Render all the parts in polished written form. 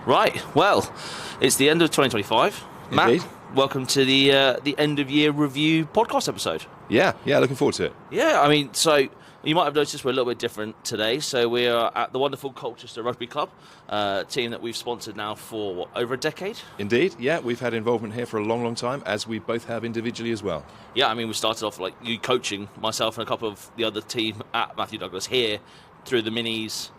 Right, well, it's the end of 2025. Indeed. Matt, welcome to the end of year review podcast episode. Yeah, looking forward to it. Yeah, I mean, so you might have noticed we're a little bit different today. So we are at the wonderful Colchester Rugby Club, team that we've sponsored now for over a decade. Indeed, yeah, we've had involvement here for a long, long time, as we both have individually as well. Yeah, I mean, we started off like you coaching myself and a couple of the other team at Matthew Douglas here through the minis.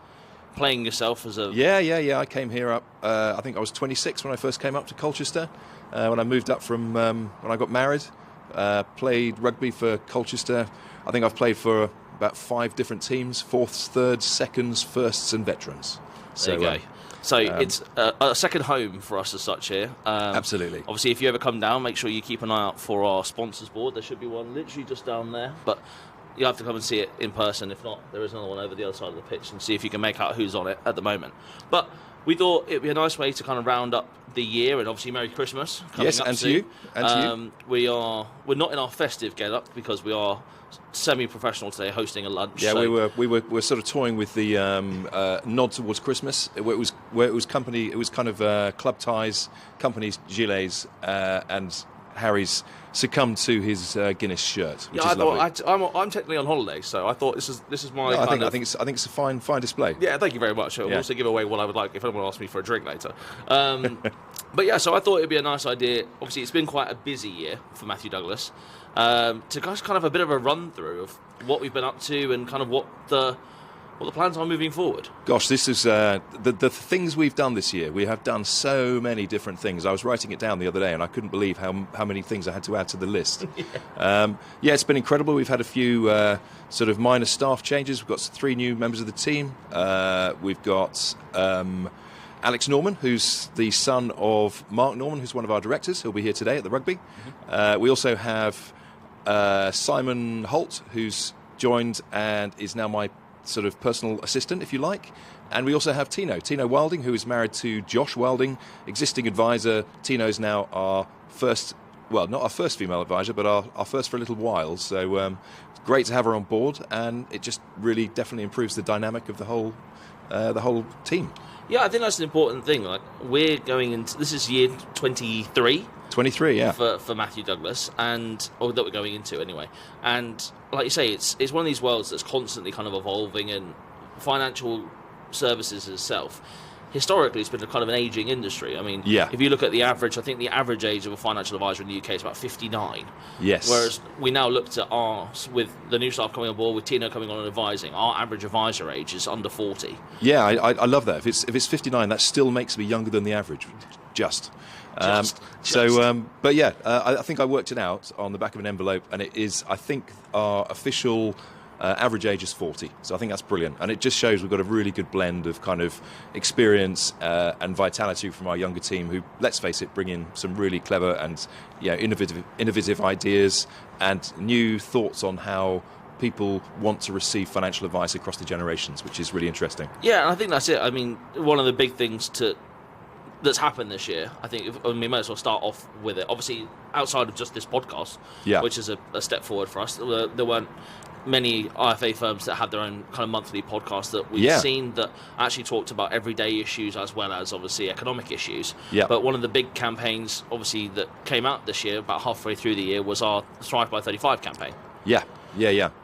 Playing yourself as a... Yeah. I came here up, I think I was 26 when I first came up to Colchester. When I moved up from when I got married, played rugby for Colchester. I think I've played for about 5 different teams, 4ths, 3rds, 2nds, 1sts and veterans. So, there you go. So it's a second home for us as such here. Absolutely. Obviously, if you ever come down, make sure you keep an eye out for our sponsors board. There should be one literally just down there. But you have to come and see it in person. If not, there is another one over the other side of the pitch and see if you can make out who's on it at the moment. But we thought it'd be a nice way to kind of round up the year, and obviously Merry Christmas coming yes, up and soon. to you. And to you. We're not in our festive get-up because we are semi-professional today, hosting a lunch. Yeah, so. we were sort of toying with the nod towards Christmas. It was company. It was kind of club ties, companies, gilets, and Harry's succumbed to his Guinness shirt, which is lovely. I'm technically on holiday, so I thought this is my. No, I think it's a fine display. Yeah, thank you very much. I'll also give away what I would like if anyone asks me for a drink later. But yeah, so I thought it'd be a nice idea. Obviously, it's been quite a busy year for Matthew Douglas. To guys, kind of a bit of a run through of what we've been up to and kind of what the plans are moving forward. Gosh, this is the things we've done this year. We have done so many different things. I was writing it down the other day, and I couldn't believe how many things I had to add to the list. It's been incredible. We've had a few sort of minor staff changes. We've got 3 new members of the team. We've got Alex Norman, who's the son of Mark Norman, who's one of our directors. He'll be here today at the rugby. We also have Simon Holt, who's joined and is now my sort of personal assistant, if you like. And we also have Tino Wilding, who is married to Josh Wilding, existing advisor. Tino's now our first, well, not our first female advisor, but our first for a little while. So it's great to have her on board, and it just really definitely improves the dynamic of the whole team. Yeah, I think that's an important thing. Like, we're going into, this is year 23. 23, yeah. For Matthew Douglas, that we're going into anyway. And like you say, it's one of these worlds that's constantly kind of evolving, and financial services itself, historically, it's been a kind of an aging industry. I mean, if you look at the average, I think the average age of a financial advisor in the UK is about 59. Yes. Whereas we now looked at ours, with the new staff coming on board, with Tino coming on and advising, our average advisor age is under 40. Yeah, I love that. If it's 59, that still makes me younger than the average. Just. But yeah, I think I worked it out on the back of an envelope, and it is, I think, our official average age is 40. So I think that's brilliant, and it just shows we've got a really good blend of kind of experience and vitality from our younger team, who, let's face it, bring in some really clever and innovative ideas and new thoughts on how people want to receive financial advice across the generations, which is really interesting. Yeah, and I think that's it. I mean, one of the big things that's happened this year, I think we might as well start off with it. Obviously, outside of just this podcast, which is a step forward for us, there weren't many IFA firms that had their own kind of monthly podcast that we've seen that actually talked about everyday issues as well as obviously economic issues. But one of the big campaigns, obviously, that came out this year, about halfway through the year, was our Thrive by 35 campaign. Yeah.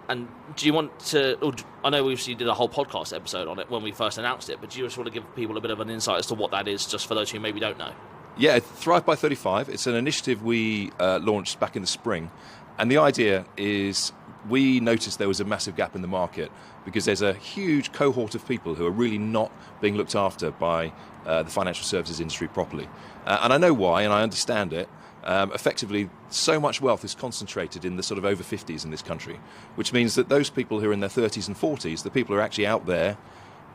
And do you want to... I know we obviously did a whole podcast episode on it when we first announced it, but do you just want to give people a bit of an insight as to what that is, just for those who maybe don't know? Yeah, Thrive by 35. It's an initiative we launched back in the spring. And the idea is, we noticed there was a massive gap in the market because there's a huge cohort of people who are really not being looked after by the financial services industry properly. And I know why, and I understand it. Effectively, so much wealth is concentrated in the sort of over 50s in this country, which means that those people who are in their 30s and 40s, the people who are actually out there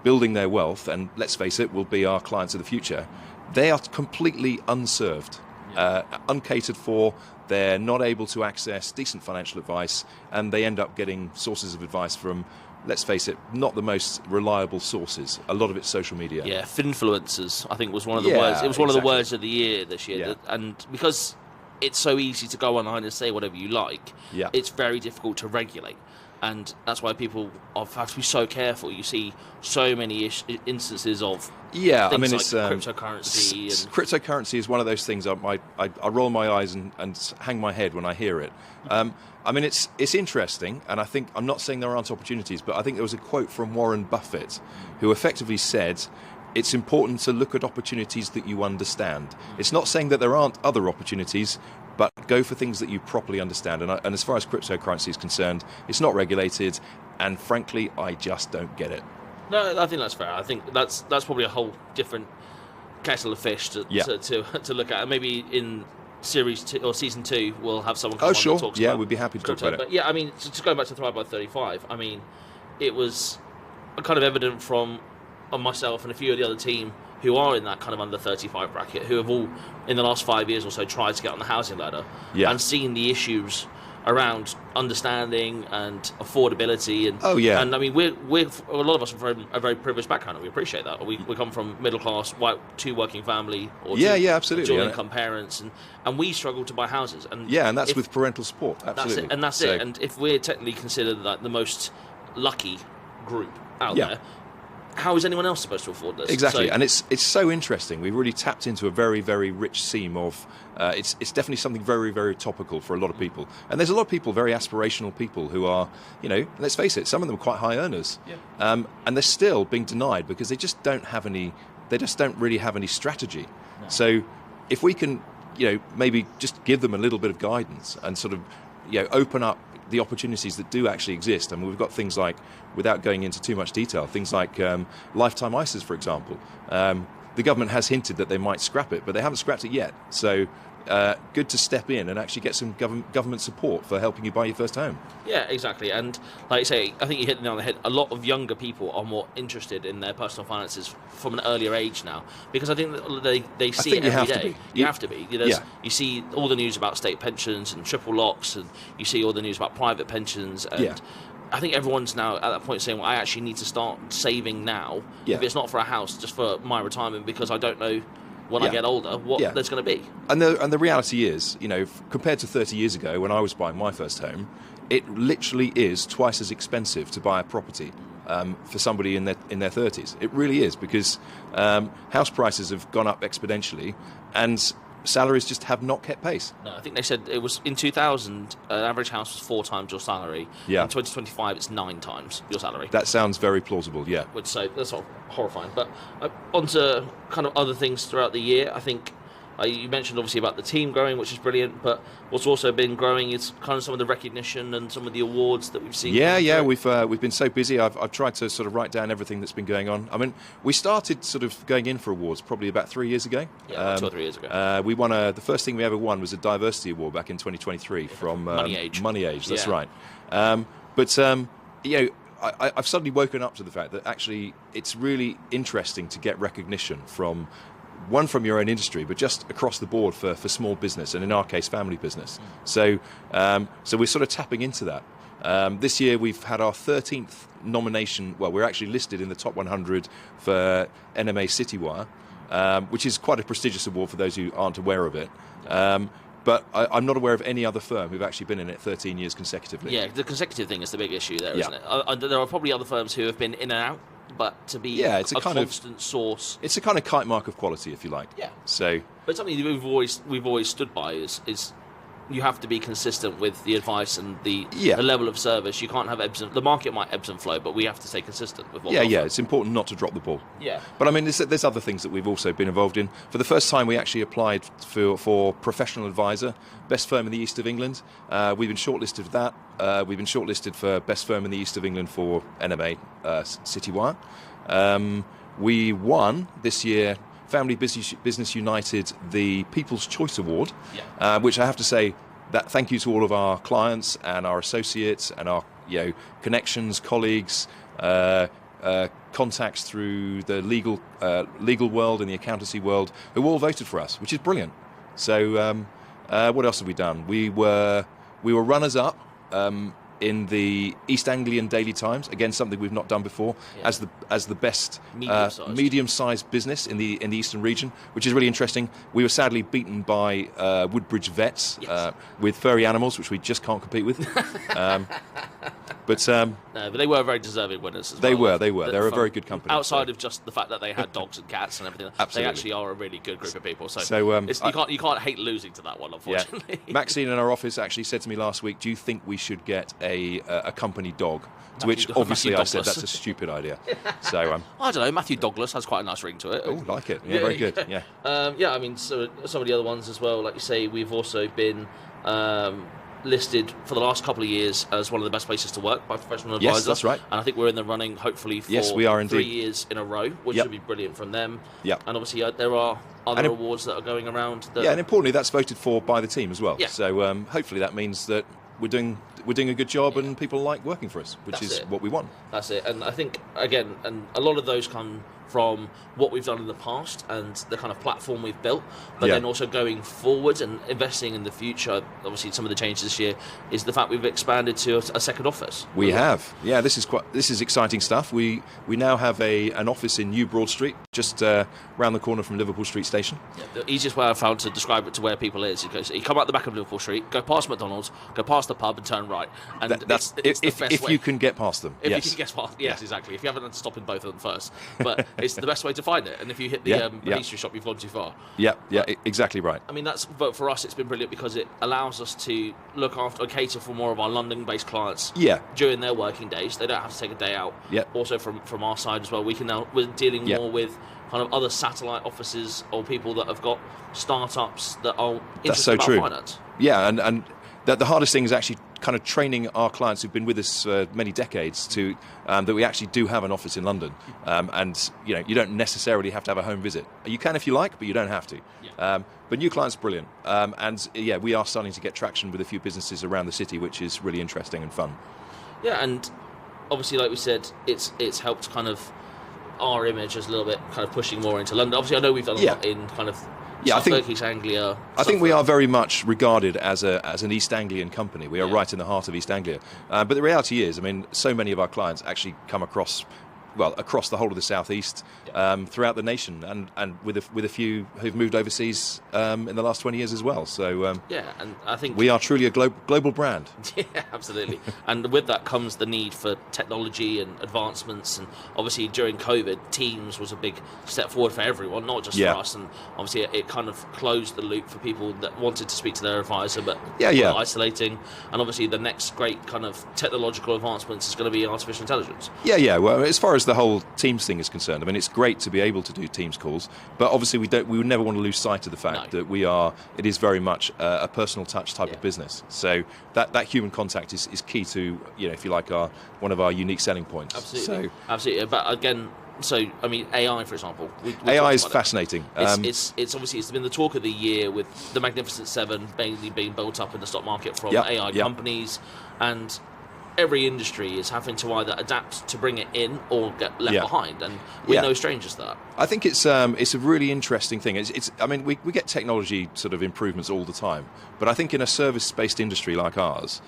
building their wealth, and let's face it, will be our clients of the future, they are completely unserved, uncatered for. They're not able to access decent financial advice, and they end up getting sources of advice from, let's face it, not the most reliable sources. A lot of it's social media. Yeah, finfluencers, I think, was one of the words. It was one of the words of the year this year. And because it's so easy to go online and say whatever you like, it's very difficult to regulate. and that's why people have to be so careful. You see so many instances of things like cryptocurrency. Cryptocurrency is one of those things I roll my eyes and hang my head when I hear it. I mean, it's interesting, and I think, I'm not saying there aren't opportunities, but I think there was a quote from Warren Buffett who effectively said, it's important to look at opportunities that you understand. It's not saying that there aren't other opportunities, but go for things that you properly understand. And as far as cryptocurrency is concerned, it's not regulated, and frankly, I just don't get it. No, I think that's fair. I think that's probably a whole different kettle of fish to look at. And maybe in Series 2 or Season 2, we'll have someone come on that talks about we'd be happy to talk about it. But yeah, I mean, just going back to Thrive by 35, I mean, it was kind of evident from myself and a few of the other team who are in that kind of under 35 bracket, who have all, in the last 5 years or so, tried to get on the housing ladder and seen the issues around understanding and affordability. And and I mean, we're a lot of us are from a very privileged background, and we appreciate that. We come from middle class, two working family, or absolutely, dual income parents, and we struggle to buy houses. And and that's with parental support. Absolutely, that's it. And if we're technically considered like the most lucky group out there, how is anyone else supposed to afford this? Exactly, and it's so interesting. We've really tapped into a very, very rich seam of. It's definitely something very, very topical for a lot of people, and there's a lot of people, very aspirational people, who are, let's face it, some of them are quite high earners, and they're still being denied because they just don't have any. They just don't really have any strategy. No. So, if we can, maybe just give them a little bit of guidance and sort of, open up the opportunities that do actually exist. I mean, we've got things like, without going into too much detail, things like lifetime ISAs, for example. The government has hinted that they might scrap it, but they haven't scrapped it yet. So good to step in and actually get some government support for helping you buy your first home. Yeah, exactly. And like you say, I think you hit the nail on the head. A lot of younger people are more interested in their personal finances from an earlier age now, because I think that they see it every day. You have to be. You see all the news about state pensions and triple locks, and you see all the news about private pensions. And I think everyone's now at that point saying, well, I actually need to start saving now. If it's not for a house, just for my retirement, because I don't know when I get older what there's going to be. And the reality is, compared to 30 years ago when I was buying my first home, it literally is twice as expensive to buy a property for somebody in their 30s. It really is, because house prices have gone up exponentially, and salaries just have not kept pace. No, I think they said it was in 2000, an average house was 4 times your salary. Yeah. In 2025, it's 9 times your salary. That sounds very plausible, yeah. Which, so that's sort of horrifying. But on to kind of other things throughout the year. I think you mentioned obviously about the team growing, which is brilliant, but what's also been growing is kind of some of the recognition and some of the awards that we've seen. We've been so busy. I've tried to sort of write down everything that's been going on. I mean, we started sort of going in for awards probably about 3 years ago. Yeah, 2 or 3 years ago. We won the first thing we ever won was a diversity award back in 2023 from Money Age. Money Age, that's right. I've suddenly woken up to the fact that actually it's really interesting to get recognition from your own industry, but just across the board for small business, and in our case, family business. So we're sort of tapping into that. This year we've had our 13th nomination. Well, we're actually listed in the top 100 for NMA Citywire, which is quite a prestigious award for those who aren't aware of it. But I'm not aware of any other firm who've actually been in it 13 years consecutively. Yeah, the consecutive thing is the big issue there, isn't it? There are probably other firms who have been in and out, but to be it's a constant source. It's a kind of kite mark of quality, if you like. Yeah. So, but something that we've always stood by is you have to be consistent with the advice and the level of service. You can't have ebbs and the market might ebbs and flow, but we have to stay consistent with what we're offering. It's important not to drop the ball. Yeah. But I mean, there's other things that we've also been involved in. For the first time, we actually applied for professional advisor, best firm in the East of England. We've been shortlisted for that. We've been shortlisted for best firm in the East of England for NMA Citywire. We won this year, Family Business United, the People's Choice Award, which I have to say that thank you to all of our clients and our associates and our connections, colleagues, contacts through the legal world and the accountancy world, who all voted for us, which is brilliant. So what else have we done? We were runners up in the East Anglian Daily Times, again something we've not done before, as the best medium-sized business in the Eastern region, which is really interesting. We were sadly beaten by Woodbridge Vets with furry animals, which we just can't compete with. But but they were very deserving winners as they well. They were. They're a very good company. Outside of just the fact that they had dogs and cats and everything, Absolutely. they actually are a really good group of people. So you can't hate losing to that one, unfortunately. Yeah. Maxine in our office actually said to me last week, do you think we should get a company dog? To which obviously I said that's a stupid idea. So I don't know. Matthew Douglas has quite a nice ring to it. Oh, like it. Yeah, very good. Yeah. I mean, so some of the other ones as well. Like you say, we've also been listed for the last couple of years as one of the best places to work by Professional Advisor. Yes, that's right. And I think we're in the running, hopefully, for yes, we are 3 years in a row, which would be brilliant from them. Yep. And obviously, there are other awards that are going around. And importantly, that's voted for by the team as well. Yeah. So hopefully that means that we're doing a good job and people like working for us, which is what we want. That's it. And I think, again, and a lot of those come from what we've done in the past and the kind of platform we've built, but then also going forward and investing in the future. Obviously, some of the changes this year is the fact we've expanded to a second office. We have, this is exciting stuff. We now have an office in New Broad Street, just round the corner from Liverpool Street Station. Yeah, the easiest way I've found to describe it to where people is, you come out the back of Liverpool Street, go past McDonald's, go past the pub, and turn right. And that's it's the best if way. You can get past them. If you can get past, yes, exactly. If you haven't had to stop in both of them first, but it's the best way to find it. And if you hit the pastry shop, you've gone too far. Exactly right. I mean, but for us, it's been brilliant because it allows us to look after or cater for more of our London-based clients. During their working days, they don't have to take a day out. Also, from our side as well, we're dealing more with kind of other satellite offices or people that have got startups that are interested about finance. And the hardest thing is actually kind of training our clients who've been with us for many decades to that we actually do have an office in London, and you don't necessarily have to have a home visit. You can if you like, but you don't have to. But new clients, brilliant, and we are starting to get traction with a few businesses around the city, which is really interesting and fun. And obviously, like we said, it's helped kind of our image as a little bit kind of pushing more into London. Obviously, I know we've done a lot in kind of Suffolk, East Anglia. I think we are very much regarded as an East Anglian company. We are right in the heart of East Anglia. But the reality is, I mean, so many of our clients actually come across the whole of the southeast, throughout the nation, and with a few who've moved overseas in the last 20 years as well. So and I think we are truly a global brand. Yeah, absolutely. And with that comes the need for technology and advancements. And obviously during COVID, Teams was a big step forward for everyone, not just for us. And obviously it kind of closed the loop for people that wanted to speak to their advisor, but were isolating. And obviously the next great kind of technological advancements is going to be artificial intelligence. Well, as far as the whole Teams thing is concerned, I mean, it's great to be able to do Teams calls, but obviously we would never want to lose sight of the fact that it is very much a personal touch type of business. So that human contact is key to, if you like, one of our unique selling points. Absolutely. But again, I mean, AI, for example. AI is fascinating. It's obviously it's been the talk of the year with the Magnificent Seven mainly being built up in the stock market from AI companies, and every industry is having to either adapt to bring it in or get left behind, and we're no strangers to that. I think it's a really interesting thing. I mean, we get technology sort of improvements all the time, but I think in a service-based industry like ours,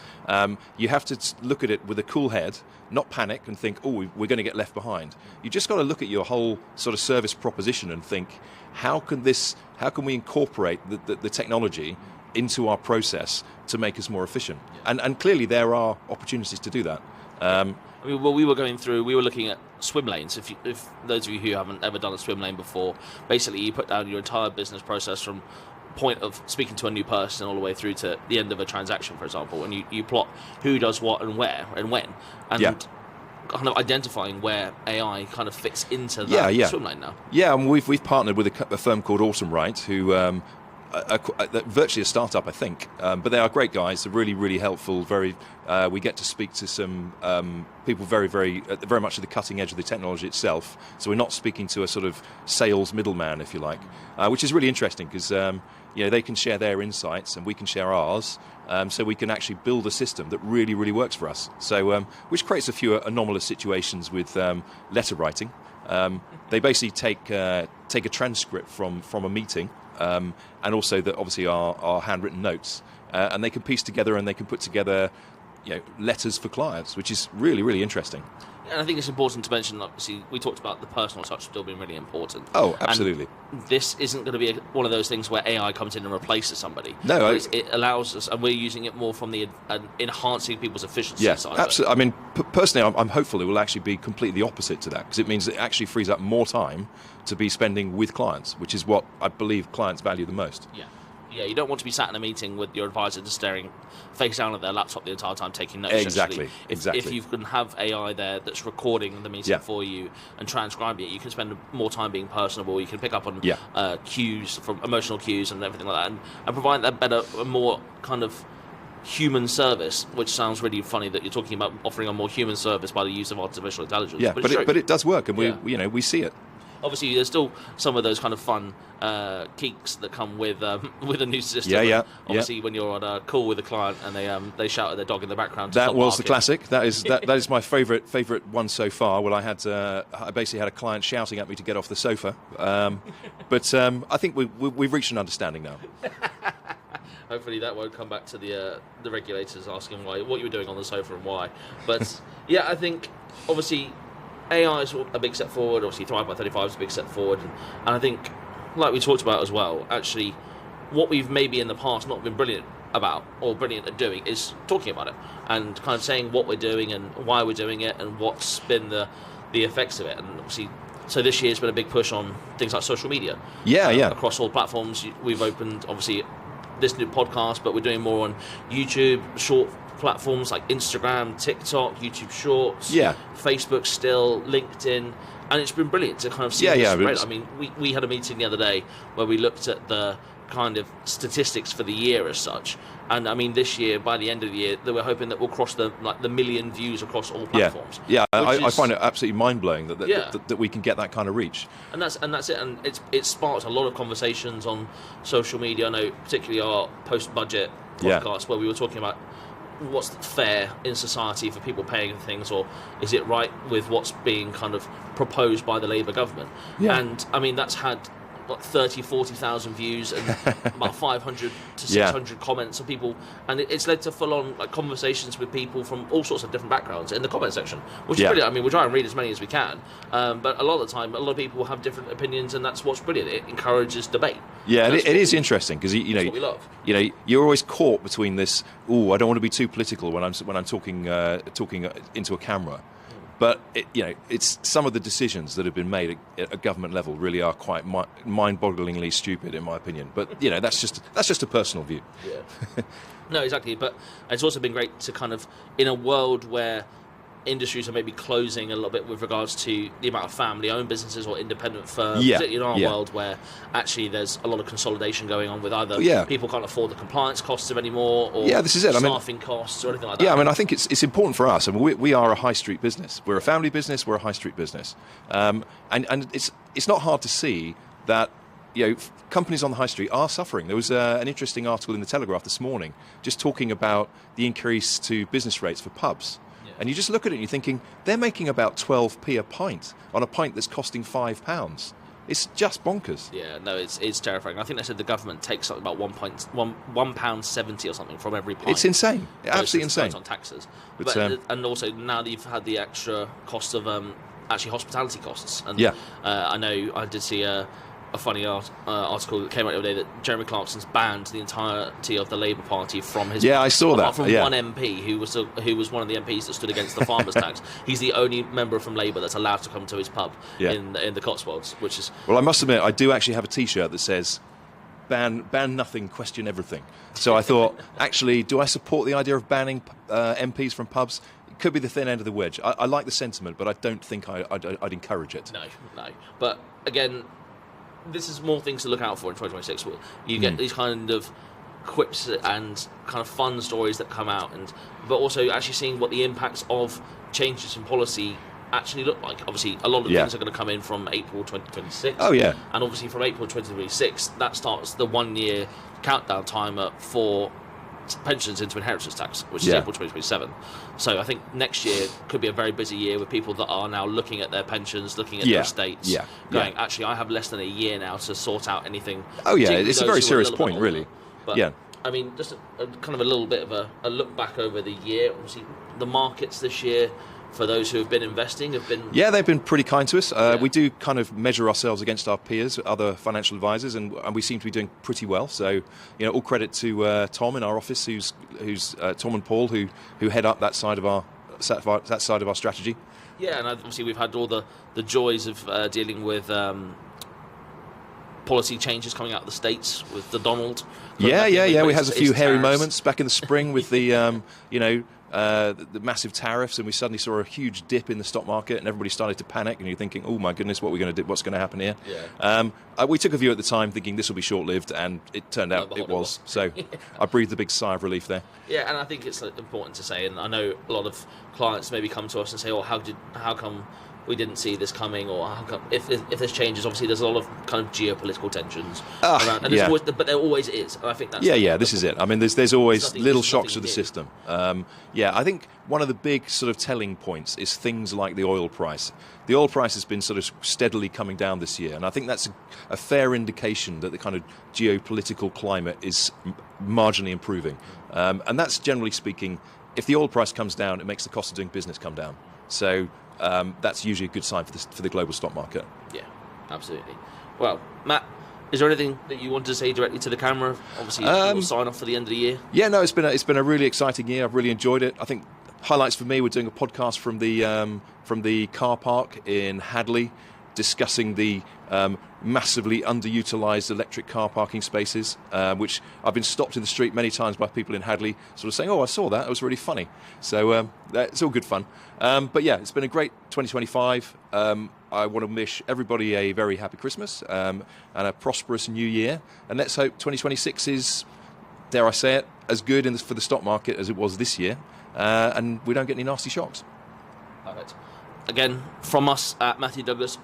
you have to look at it with a cool head, not panic and think, oh, we're going to get left behind. You just got to look at your whole sort of service proposition and think, how can we incorporate the technology into our process to make us more efficient? And clearly there are opportunities to do that. I mean, we were looking at swim lanes. If those of you who haven't ever done a swim lane before, basically you put down your entire business process from point of speaking to a new person all the way through to the end of a transaction, for example, and you plot who does what and where and when, and kind of identifying where AI kind of fits into that swim lane now. And we've partnered with a firm called Autumn Right, who virtually a startup, I think, but they are great guys. They're really, really helpful. We get to speak to some people very, very, very much at the cutting edge of the technology itself. So we're not speaking to a sort of sales middleman, if you like, which is really interesting because they can share their insights and we can share ours. So we can actually build a system that really, really works for us. So which creates a few anomalous situations with letter writing. They basically take a transcript from a meeting. And also obviously our handwritten notes, and they can piece together and they can put together letters for clients, which is really, really interesting. And I think it's important to mention, obviously, we talked about the personal touch still being really important. Oh, absolutely. And this isn't going to be one of those things where AI comes in and replaces somebody. No, it allows us, and we're using it more from the enhancing people's efficiency side. Yeah, absolutely. I mean, personally, I'm hopeful it will actually be completely the opposite to that, because it means it actually frees up more time to be spending with clients, which is what I believe clients value the most. Yeah, you don't want to be sat in a meeting with your advisor just staring face down at their laptop the entire time taking notes. Exactly. If you can have AI there that's recording the meeting for you and transcribing it, you can spend more time being personable. You can pick up on cues, from emotional cues and everything like that, and provide that better, more kind of human service, which sounds really funny that you're talking about offering a more human service by the use of artificial intelligence. Yeah, but it does work, and we see it. Obviously, there's still some of those kind of fun kinks that come with a new system. Obviously, when you're on a call with a client and they shout at their dog in the background. That was the classic. That is my favourite one so far. Well, I basically had a client shouting at me to get off the sofa, but I think we've reached an understanding now. Hopefully that won't come back to the regulators asking what you were doing on the sofa and why. But yeah, I think obviously AI is a big step forward. Obviously, Thrive by 35 is a big step forward, and I think, like we talked about as well, actually, what we've maybe in the past not been brilliant about or brilliant at doing is talking about it and kind of saying what we're doing and why we're doing it and what's been the effects of it. And obviously, so this year's been a big push on things like social media. Across all platforms, we've opened obviously this new podcast, but we're doing more on YouTube, short platforms like Instagram, TikTok, YouTube Shorts, Facebook still, LinkedIn, and it's been brilliant to kind of see this spread. I mean, we had a meeting the other day where we looked at the kind of statistics for the year as such, and I mean this year, by the end of the year, we're hoping that we'll cross the million views across all platforms. I find it absolutely mind-blowing that we can get that kind of reach. And that's it, and it sparked a lot of conversations on social media. I know particularly our post-budget podcast where we were talking about what's fair in society for people paying for things, or is it right with what's being kind of proposed by the Labour government? And I mean that's had 40,000 views and about 500 to 600 comments of people, and it's led to full-on conversations with people from all sorts of different backgrounds in the comment section, which is brilliant. I mean, we try and read as many as we can, but a lot of the time, a lot of people have different opinions, and that's what's brilliant. It encourages debate. It is interesting because what we love. You're always caught between this. I don't want to be too political when I'm talking into a camera. But it's some of the decisions that have been made at a government level really are quite mind-bogglingly stupid, in my opinion. But that's just a personal view. No, exactly. But it's also been great to kind of, in a world where industries are maybe closing a little bit with regards to the amount of family-owned businesses or independent firms, particularly in our world where actually there's a lot of consolidation going on with either people can't afford the compliance costs of anymore, or this is it. staffing costs or anything like that. I mean, I think it's important for us. I mean, we are a high street business. We're a family business. We're a high street business, and it's not hard to see that companies on the high street are suffering. There was an interesting article in the Telegraph this morning just talking about the increase to business rates for pubs. And you just look at it and you're thinking, they're making about 12p a pint on a pint that's costing £5. It's just bonkers. Yeah, no, it's terrifying. I think they said the government takes something about £1.70 or something from every pint. It's insane. Absolutely insane. On taxes. But and also now that you've had the extra cost of actually hospitality costs. And I know I did see a funny article that came out the other day that Jeremy Clarkson's banned the entirety of the Labour Party from his. I saw that. Apart from one MP who was one of the MPs that stood against the farmers' tax. He's the only member from Labour that's allowed to come to his pub in the Cotswolds, which is. Well, I must admit, I do actually have a T-shirt that says ban nothing, question everything. So I thought, actually, do I support the idea of banning MPs from pubs? It could be the thin end of the wedge. I like the sentiment, but I don't think I'd encourage it. No. But again, this is more things to look out for in 2026. You get these kind of quips and kind of fun stories that come out, but also actually seeing what the impacts of changes in policy actually look like. Obviously, a lot of things are going to come in from April 2026. And obviously from April 2026, that starts the 1-year countdown timer for pensions into inheritance tax, which is April 2027. So I think next year could be a very busy year with people that are now looking at their pensions, looking at their estates, going, actually, I have less than a year now to sort out anything. It's a very serious point, really. But I mean, just a kind of a little bit of a look back over the year. Obviously, the markets this year, for those who have been investing, have been... Yeah, they've been pretty kind to us. We do kind of measure ourselves against our peers, other financial advisors, and we seem to be doing pretty well. So, all credit to Tom in our office, who's Tom and Paul, who head up that side of our strategy. Yeah, and obviously we've had all the joys of dealing with policy changes coming out of the States with the Donald. Yeah. We had a few hairy moments back in the spring with the, the massive tariffs, and we suddenly saw a huge dip in the stock market, and everybody started to panic. And you're thinking, "Oh my goodness, what are we going to do? What's going to happen here?" Yeah. We took a view at the time, thinking this will be short-lived, and it turned out it was. So I breathed a big sigh of relief there. Yeah, and I think it's important to say, and I know a lot of clients maybe come to us and say, "Oh, how come we didn't see this coming?" Or how come if this changes? Obviously, there's a lot of kind of geopolitical tensions around, and always, but there always is. And I think that's this is it. I mean, there's always little shocks to the system. I think one of the big sort of telling points is things like the oil price. The oil price has been sort of steadily coming down this year, and I think that's a fair indication that the kind of geopolitical climate is marginally improving. And that's generally speaking, if the oil price comes down, it makes the cost of doing business come down. So that's usually a good sign for the global stock market. Yeah, absolutely. Well, Matt, is there anything that you want to say directly to the camera? Obviously, we'll sign off for the end of the year. Yeah, no, it's been a really exciting year. I've really enjoyed it. I think highlights for me, we're doing a podcast from the car park in Hadley, discussing the massively underutilised electric car parking spaces, which I've been stopped in the street many times by people in Hadley sort of saying, "Oh, I saw that, it was really funny." So it's all good fun. But yeah, it's been a great 2025. I want to wish everybody a very happy Christmas and a prosperous new year. And let's hope 2026 is, dare I say it, as good for the stock market as it was this year. And we don't get any nasty shocks. Perfect. Again, from us at Matthew Douglas,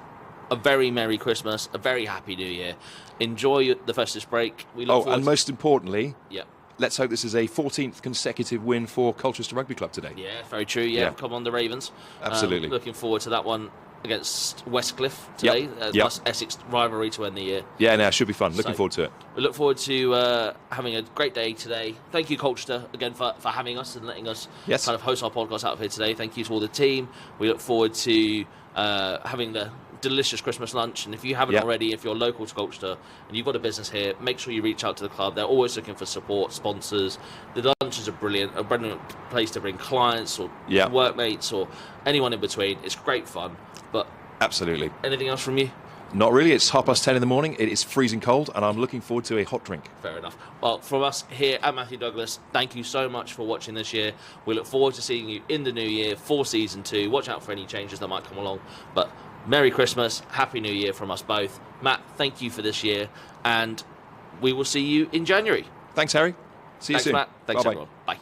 a very Merry Christmas, a very Happy New Year. Enjoy the festive break. We look forward and most importantly, yeah, let's hope this is a 14th consecutive win for Colchester Rugby Club today. Yeah, very true. Yeah. Come on, the Ravens. Absolutely. Looking forward to that one against Westcliff today. Plus Essex rivalry to end the year. Yeah, no, it should be fun. Looking forward to it. We look forward to having a great day today. Thank you, Colchester, again for having us and letting us kind of host our podcast out of here today. Thank you to all the team. We look forward to having the delicious Christmas lunch, and if you haven't already, if you're local to Colchester and you've got a business here, make sure you reach out to the club. They're always looking for support, sponsors. The lunches are brilliant, a brilliant place to bring clients or workmates or anyone in between. It's great fun. But absolutely. Anything else from you? Not really. It's 10:30 in the morning. It is freezing cold, and I'm looking forward to a hot drink. Fair enough. Well, from us here at Matthew Douglas, thank you so much for watching this year. We look forward to seeing you in the new year for season 2. Watch out for any changes that might come along. But Merry Christmas, Happy New Year from us both. Matt, thank you for this year, and we will see you in January. Thanks, Harry. See you soon. Thanks, Matt. Thanks, everyone. Bye.